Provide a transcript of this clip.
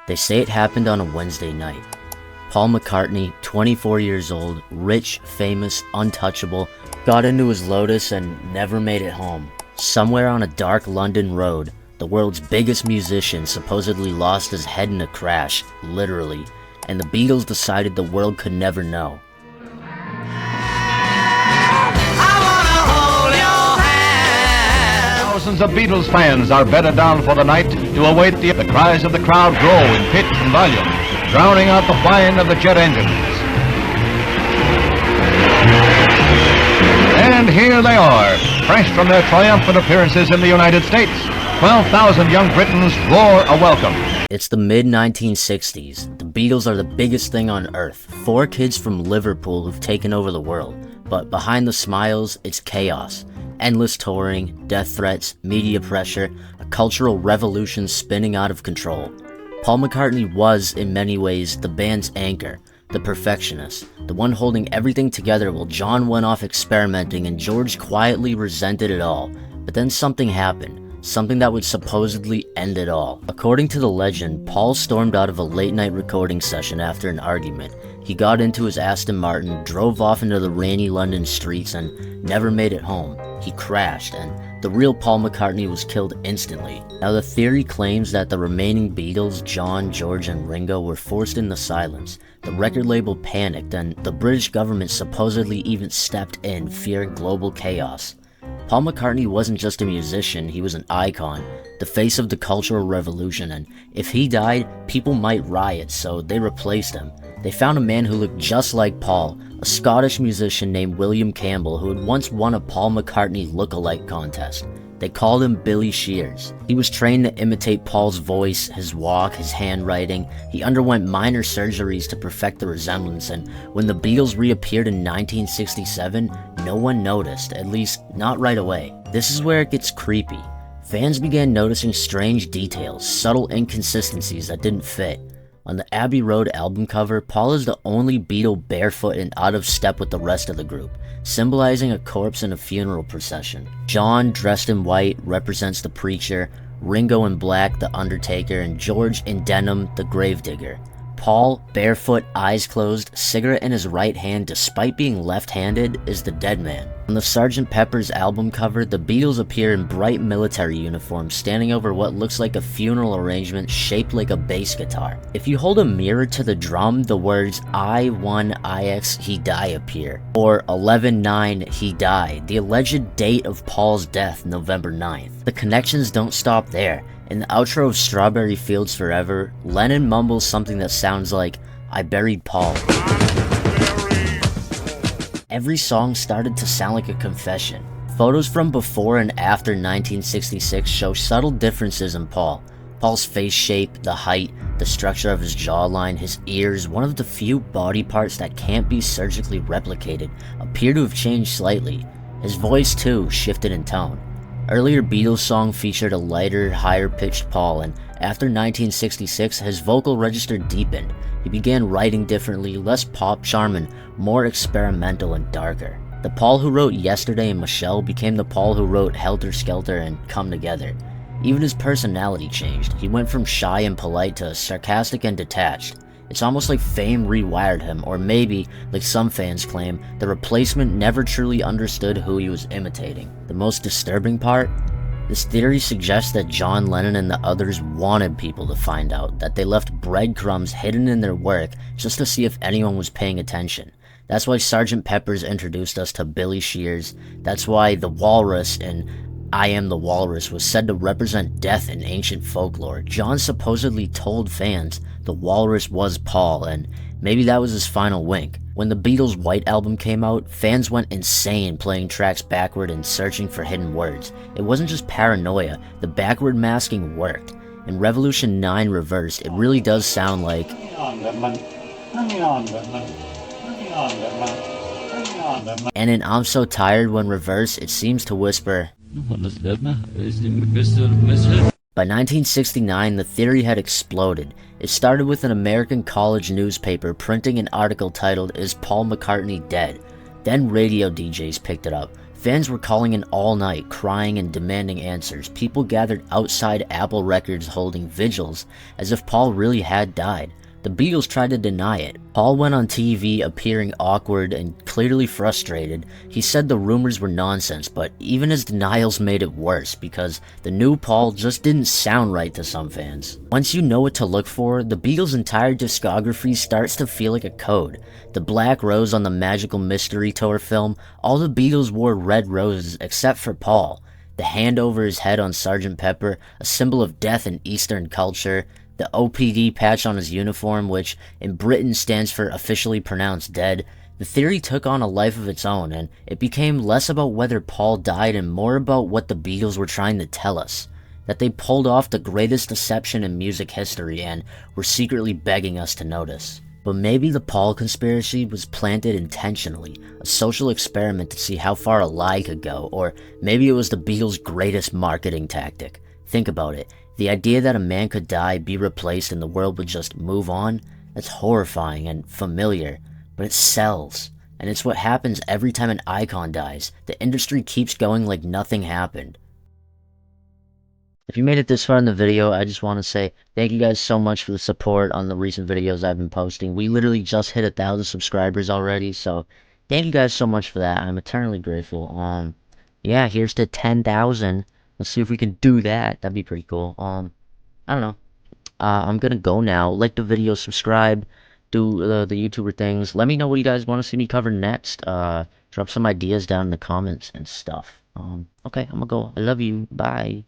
They say it happened on a Wednesday night. Paul McCartney, 24 years old, rich, famous, untouchable, got into his Lotus and never made it home. Somewhere on a dark London road, the world's biggest musician supposedly lost his head in a crash, literally, and the Beatles decided the world could never know. Thousands of Beatles fans are bedded down for the night to await the cries of the crowd grow in pitch and volume, drowning out the whine of the jet engines. And here they are, fresh from their triumphant appearances in the United States. 12,000 young Britons roar a welcome. It's the mid-1960s. The Beatles are the biggest thing on earth. 4 kids from Liverpool who've taken over the world. But behind the smiles, it's chaos. Endless touring, death threats, media pressure, a cultural revolution spinning out of control. Paul McCartney was, in many ways, the band's anchor, the perfectionist, the one holding everything together while John went off experimenting and George quietly resented it all. But then something happened. Something that would supposedly end it all. According to the legend, Paul stormed out of a late-night recording session after an argument. He got into his Aston Martin, drove off into the rainy London streets, and never made it home. He crashed, and the real Paul McCartney was killed instantly. Now, the theory claims that the remaining Beatles, John, George, and Ringo, were forced into silence. The record label panicked, and the British government supposedly even stepped in, fearing global chaos. Paul McCartney wasn't just a musician, he was an icon, the face of the cultural revolution, and if he died, people might riot, so they replaced him. They found a man who looked just like Paul, a Scottish musician named William Campbell who had once won a Paul McCartney look-alike contest. They called him Billy Shears. He was trained to imitate Paul's voice, his walk, his handwriting. He underwent minor surgeries to perfect the resemblance, and when the Beatles reappeared in 1967, no one noticed, at least not right away. This is where it gets creepy. Fans began noticing strange details, subtle inconsistencies that didn't fit. On the Abbey Road album cover, Paul is the only Beatle barefoot and out of step with the rest of the group, symbolizing a corpse in a funeral procession. John, dressed in white, represents the preacher, Ringo in black, the undertaker, and George in denim, the gravedigger. Paul, barefoot, eyes closed, cigarette in his right hand despite being left-handed, is the dead man. On the Sgt. Pepper's album cover, the Beatles appear in bright military uniforms standing over what looks like a funeral arrangement shaped like a bass guitar. If you hold a mirror to the drum, the words I1IX He Die appear, or 11/9 He Died, the alleged date of Paul's death, November 9th. The connections don't stop there. In the outro of Strawberry Fields Forever, Lennon mumbles something that sounds like, I buried Paul. Every song started to sound like a confession. Photos from before and after 1966 show subtle differences in Paul. Paul's face shape, the height, the structure of his jawline, his ears, one of the few body parts that can't be surgically replicated, appear to have changed slightly. His voice too shifted in tone. Earlier Beatles songs featured a lighter, higher-pitched Paul, and after 1966, his vocal register deepened. He began writing differently, less pop charm and more experimental and darker. The Paul who wrote Yesterday and Michelle became the Paul who wrote Helter Skelter and Come Together. Even his personality changed. He went from shy and polite to sarcastic and detached. It's almost like fame rewired him, or maybe, like some fans claim, the replacement never truly understood who he was imitating. The most disturbing part? This theory suggests that John Lennon and the others wanted people to find out, that they left breadcrumbs hidden in their work just to see if anyone was paying attention. That's why Sgt. Pepper's introduced us to Billy Shears. That's why the walrus in I Am the Walrus was said to represent death in ancient folklore. John supposedly told fans the walrus was Paul, and maybe that was his final wink. When the Beatles' White Album came out, fans went insane playing tracks backward and searching for hidden words. It wasn't just paranoia, the backward masking worked. In Revolution 9 Reversed, it really does sound like and in I'm So Tired When Reversed, it seems to whisper. By 1969, the theory had exploded. It started with an American college newspaper printing an article titled, Is Paul McCartney Dead? Then radio DJs picked it up. Fans were calling in all night, crying and demanding answers. People gathered outside Apple Records holding vigils as if Paul really had died. The Beatles tried to deny it. Paul went on TV appearing awkward and clearly frustrated. He said the rumors were nonsense, but even his denials made it worse because the new Paul just didn't sound right to some fans. Once you know what to look for, the Beatles' entire discography starts to feel like a code. The Black Rose on the Magical Mystery Tour film, all the Beatles wore red roses except for Paul. The hand over his head on Sgt. Pepper, a symbol of death in Eastern culture. The OPD patch on his uniform, which in Britain stands for officially pronounced dead. The theory took on a life of its own, and it became less about whether Paul died and more about what the Beatles were trying to tell us. That they pulled off the greatest deception in music history and were secretly begging us to notice. But maybe the Paul conspiracy was planted intentionally, a social experiment to see how far a lie could go, or maybe it was the Beatles' greatest marketing tactic. Think about it. The idea that a man could die, be replaced, and the world would just move on, that's horrifying and familiar, but it sells. And it's what happens every time an icon dies. The industry keeps going like nothing happened. If you made it this far in the video, I just want to say thank you guys so much for the support on the recent videos I've been posting. We literally just hit 1,000 subscribers already, so thank you guys so much for that. I'm eternally grateful. Yeah, here's to 10,000. Let's see if we can do that. That'd be pretty cool. I don't know. I'm gonna go now. Like the video, subscribe, do the YouTuber things. Let me know what you guys want to see me cover next. Drop some ideas down in the comments and stuff. Okay, I'm gonna go. I love you. Bye.